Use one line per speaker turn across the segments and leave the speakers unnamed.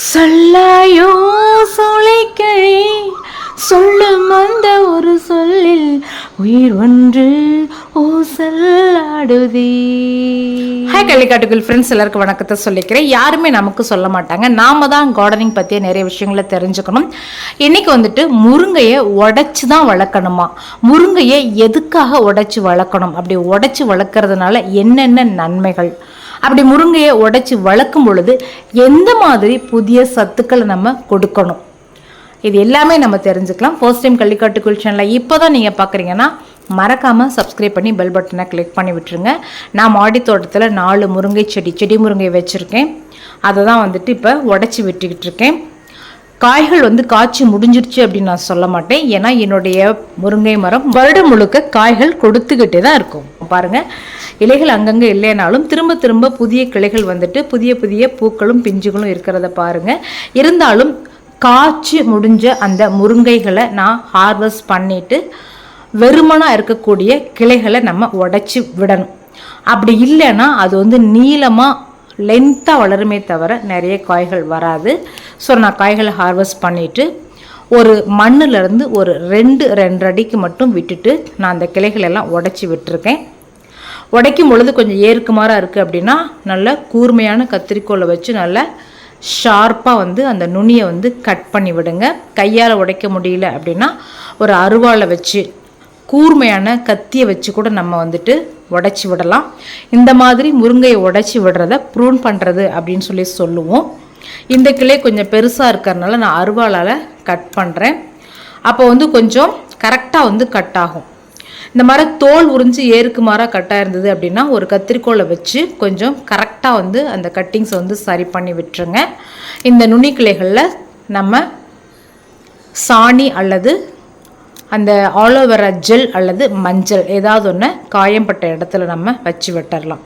சொல்லாயோ சொலைக்கழி சொல்லும் அந்த ஒரு சொல்லில் உயிர் ஒன்று ஊசலாடுதே. ஹாய் கள்ளிக்காட்டுக்குள் ஃப்ரெண்ட்ஸ், எல்லாருக்கும் வணக்கத்தை சொல்லிக்கிறேன். யாருமே நமக்கு சொல்ல மாட்டாங்க, நாம தான் கார்டனிங் பற்றிய நிறைய விஷயங்களை தெரிஞ்சுக்கணும். இன்னைக்கு வந்துட்டு முருங்கையை உடைச்சு தான் வளர்க்கணுமா, முருங்கையை எதுக்காக உடைச்சு வளர்க்கணும், அப்படி உடைச்சு வளர்க்கறதுனால என்னென்ன நன்மைகள், அப்படி முருங்கையை உடைச்சி வளர்க்கும் பொழுது எந்த மாதிரி புதிய சத்துக்களை நம்ம கொடுக்கணும், இது எல்லாமே நம்ம தெரிஞ்சுக்கலாம். ஃபர்ஸ்ட் டைம் கள்ளிக்காட்டுக்குள் சேனலை இப்போ தான் நீங்கள் பார்க்குறீங்கன்னா மறக்காமல் சப்ஸ்கிரைப் பண்ணி பெல் பட்டனை கிளிக் பண்ணி விட்டுருங்க. நான் மாடி தோட்டத்தில் 4 முருங்கை செடி முருங்கை வச்சுருக்கேன். அதை தான் வந்துட்டு இப்போ உடச்சி விட்டுக்கிட்டு இருக்கேன். காய்கள் காய்ச்சி முடிஞ்சிருச்சு அப்படின்னு நான் சொல்ல மாட்டேன், ஏன்னா என்னுடைய முருங்கை மரம் வருடம் முழுக்க காய்கள் கொடுத்துக்கிட்டே தான் இருக்கும். பாருங்கள், இலைகள் அங்கங்கே இல்லைனாலும் திரும்ப திரும்ப புதிய கிளைகள் புதிய புதிய பூக்களும் பிஞ்சுகளும் இருக்கிறத பாருங்கள். இருந்தாலும் காய்ச்சி முடிஞ்ச அந்த முருங்கைகளை நான் ஹார்வெஸ்ட் பண்ணிவிட்டு வெறுமனாக இருக்கக்கூடிய கிளைகளை நம்ம உடைச்சி விடணும். அப்படி இல்லைன்னா அது நீளமாக லென்த்தாக வளருமே தவிர நிறைய காய்கள் வராது. ஸோ நான் காய்களை ஹார்வெஸ்ட் பண்ணிவிட்டு ஒரு மண்ணிலேருந்து ஒரு 2 அடிக்கு மட்டும் விட்டுட்டு நான் அந்த கிளைகளெல்லாம் உடைச்சி விட்டுருக்கேன். உடைக்கும் பொழுது கொஞ்சம் ஏற்குமாறாக இருக்குது அப்படின்னா நல்ல கூர்மையான கத்திரிக்கோலை வச்சு நல்லா ஷார்ப்பாக அந்த நுனியை கட் பண்ணி விடுங்க. கையால் உடைக்க முடியல அப்படின்னா ஒரு அருவாளை வச்சு கூர்மையான கத்தியை வச்சு கூட நம்ம உடைச்சி விடலாம். இந்த மாதிரி முருங்கையை உடைச்சி விடுறத ப்ரூன் பண்ணுறது அப்படின்னு சொல்லுவோம். இந்த கிளை கொஞ்சம் பெருசாக இருக்கிறதுனால நான் அருவாளால் கட் பண்ணுறேன். அப்போ கொஞ்சம் கரெக்டாக கட் ஆகும். இந்த மாதிரி தோல் உறிஞ்சி ஏறுக்குமாறாக கட்டாக இருந்தது அப்படின்னா ஒரு கத்திரிக்கோலை வச்சு கொஞ்சம் கரெக்டாக அந்த கட்டிங்ஸை சரி பண்ணி விட்டுருங்க. இந்த நுனிக்கிளைகளில் நம்ம சாணி அல்லது அந்த ஆலோவேரா ஜெல் அல்லது மஞ்சள் ஏதாவது ஒன்று காயம்பட்ட இடத்துல நம்ம வச்சு விட்டுடலாம்.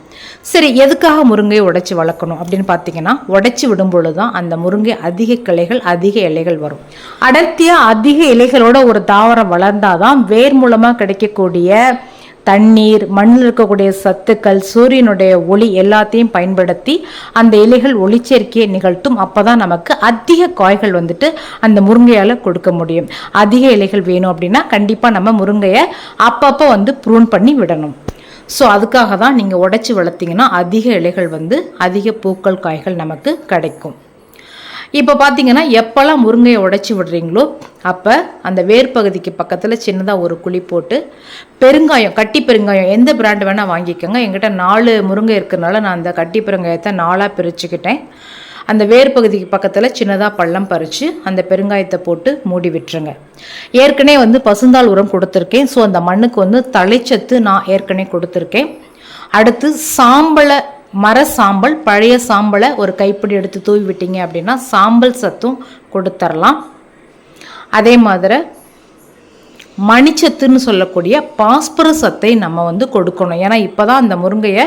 சரி, எதுக்காக முருங்கையை உடைச்சி வளர்க்கணும் அப்படின்னு பார்த்தீங்கன்னா, உடைச்சி விடும் பொழுது தான் அந்த முருங்கை அதிக கிளைகள் அதிக இலைகள் வரும். அடர்த்தியாக அதிக இலைகளோட ஒரு தாவரம் வளர்ந்தாதான் வேர் மூலமாக கிடைக்கக்கூடிய தண்ணீர், மண்ணில் இருக்கக்கூடிய சத்துக்கள், சூரியனுடைய ஒளி எல்லாத்தையும் பயன்படுத்தி அந்த இலைகள் ஒளிச்சேர்க்கையை நிகழ்த்தும். அப்போ தான் நமக்கு அதிக காய்கள் அந்த முருங்கையால் கொடுக்க முடியும். அதிக இலைகள் வேணும் அப்படின்னா கண்டிப்பாக நம்ம முருங்கையை அப்பப்போ ப்ரூன் பண்ணி விடணும். ஸோ அதுக்காக தான் நீங்கள் உடைச்சி வளர்த்திங்கன்னா அதிக இலைகள் அதிக பூக்கள் காய்கள் நமக்கு கிடைக்கும். இப்போ பார்த்தீங்கன்னா, எப்போல்லாம் முருங்கையை உடைச்சி விடுறீங்களோ அப்போ அந்த வேர் பகுதிக்கு பக்கத்தில் சின்னதாக ஒரு குழி போட்டு பெருங்காயம், கட்டி பெருங்காயம் எந்த பிராண்டு வேணால் வாங்கிக்கோங்க. என்கிட்ட 4 முருங்கை இருக்கிறனால நான் அந்த கட்டி பெருங்காயத்தை 4ஆக பிரிச்சுக்கிட்டேன். அந்த வேர் பகுதிக்கு பக்கத்தில் சின்னதாக பள்ளம் பறித்து அந்த பெருங்காயத்தை போட்டு மூடி விட்டுருங்க. ஏற்கனவே பசுந்தாள் உரம் கொடுத்துருக்கேன். ஸோ அந்த மண்ணுக்கு தழைச்சத்து நான் ஏற்கனவே கொடுத்துருக்கேன். அடுத்து சாம்பலை, மர சாம்பல், பழைய சாம்பலை ஒரு கைப்பிடி எடுத்து தூவி விட்டீங்க அப்படின்னா சாம்பல் சத்தும் கொடுத்துடலாம். அதே மாதிரி மணிச்சத்துன்னு சொல்லக்கூடிய பாஸ்பரஸ் சத்தை நம்ம கொடுக்கணும். ஏன்னா இப்போ தான் அந்த முருங்கையை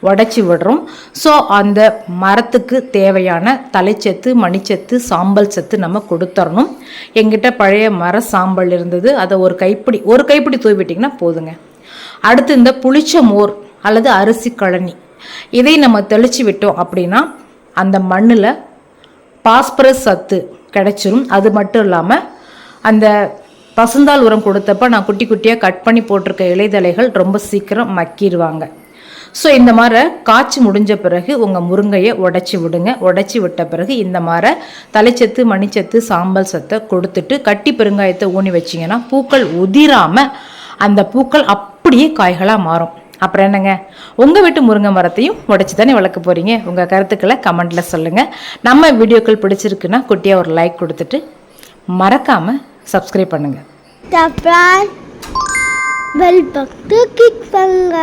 உடைச்சி விடுறோம். ஸோ அந்த மரத்துக்கு தேவையான தலைச்சத்து, மணிச்சத்து, சாம்பல் சத்து நம்ம கொடுத்துடணும். எங்கிட்ட பழைய மர சாம்பல் இருந்தது, அதை ஒரு கைப்பிடி தூவி விட்டிங்கன்னா போதுங்க. அடுத்து இந்த புளிச்ச மோர் அல்லது அரிசி கழனி, இதை நம்ம தெளித்து விட்டோம் அப்படின்னா அந்த மண்ணில் பாஸ்பரஸ் சத்து கிடைச்சிரும். அது மட்டும் இல்லாமல் அந்த பசுந்தாள் உரம் கொடுத்தப்ப நான் குட்டி குட்டியாக கட் பண்ணி போட்டிருக்க இலைதலைகள் ரொம்ப சீக்கிரம் மக்கிடுவாங்க. ஸோ இந்த மாதிரி காய்ச்சி முடிஞ்ச பிறகு உங்கள் முருங்கையை உடைச்சி விடுங்க. உடைச்சி விட்ட பிறகு இந்த மாதிரி தலைச்சத்து, மணிச்சத்து, சாம்பல் சத்தை கொடுத்துட்டு கட்டி பெருங்காயத்தை ஊனி வச்சிங்கன்னா பூக்கள் உதிராமல் அந்த பூக்கள் அப்படியே காய்களாக மாறும். அப்புறம் என்னங்க, உங்கள் வீட்டு முருங்கை மரத்தையும் உடைச்சி தானே வளர்க்க போகிறீங்க. உங்கள் கருத்துக்களை கமெண்ட்டில் சொல்லுங்கள். நம்ம வீடியோக்கள் பிடிச்சிருக்குன்னா குட்டியாக ஒரு லைக் கொடுத்துட்டு மறக்காமல் சப்ஸ்கிரைப் பண்ணுங்கள்.
பெல் பட்டன் கிளிக் பண்ணுங்க.